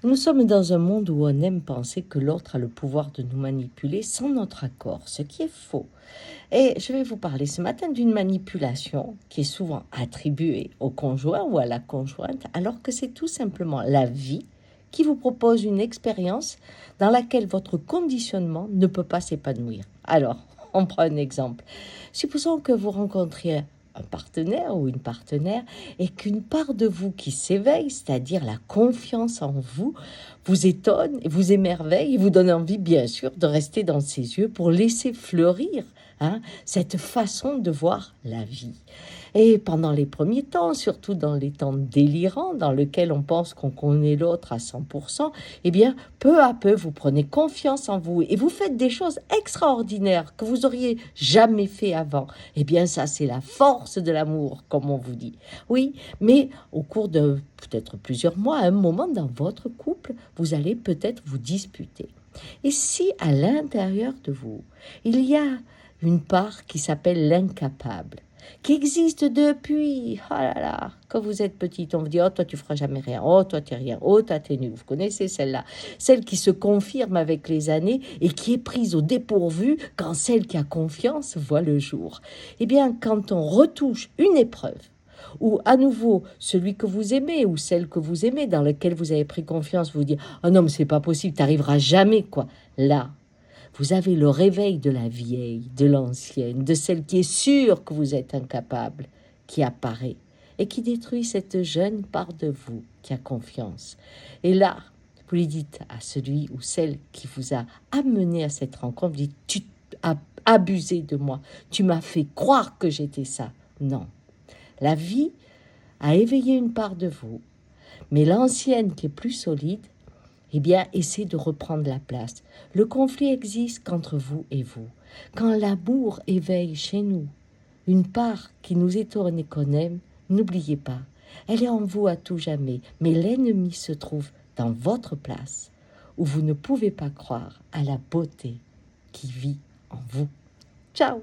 Nous sommes dans un monde où on aime penser que l'autre a le pouvoir de nous manipuler sans notre accord, ce qui est faux. Et je vais vous parler ce matin d'une manipulation qui est souvent attribuée au conjoint ou à la conjointe, alors que c'est tout simplement la vie qui vous propose une expérience dans laquelle votre conditionnement ne peut pas s'épanouir. Alors, on prend un exemple. Supposons que vous rencontriez un partenaire ou une partenaire et qu'une part de vous qui s'éveille, c'est-à-dire la confiance en vous, vous étonne et vous émerveille et vous donne envie, bien sûr, de rester dans ses yeux pour laisser fleurir cette façon de voir la vie. Et pendant les premiers temps, surtout dans les temps délirants, dans lesquels on pense qu'on connaît l'autre à 100%, eh bien, peu à peu, vous prenez confiance en vous et vous faites des choses extraordinaires que vous auriez jamais fait avant. Eh bien, ça, c'est la force de l'amour, comme on vous dit. Oui, mais au cours de peut-être plusieurs mois, à un moment dans votre couple, vous allez peut-être vous disputer. Et si à l'intérieur de vous, il y a une part qui s'appelle l'incapable, qui existe depuis, oh là là, quand vous êtes petite, on vous dit, oh toi tu feras jamais rien, oh toi t'es rien, oh toi t'es nul, vous connaissez celle-là, celle qui se confirme avec les années et qui est prise au dépourvu quand celle qui a confiance voit le jour. Eh bien, quand on retouche une épreuve, ou à nouveau celui que vous aimez ou celle que vous aimez dans laquelle vous avez pris confiance vous dit oh non mais c'est pas possible, t'arriveras jamais quoi. Là, vous avez le réveil de la vieille, de l'ancienne, de celle qui est sûre que vous êtes incapable, qui apparaît et qui détruit cette jeune part de vous qui a confiance. Et là, vous lui dites à celui ou celle qui vous a amené à cette rencontre, vous dites tu as abusé de moi, tu m'as fait croire que j'étais ça. Non. La vie a éveillé une part de vous, mais l'ancienne qui est plus solide, eh bien, essaie de reprendre la place. Le conflit existe qu'entre vous et vous. Quand l'amour éveille chez nous une part qui nous étonne et qu'on aime, n'oubliez pas, elle est en vous à tout jamais, mais l'ennemi se trouve dans votre place, où vous ne pouvez pas croire à la beauté qui vit en vous. Ciao!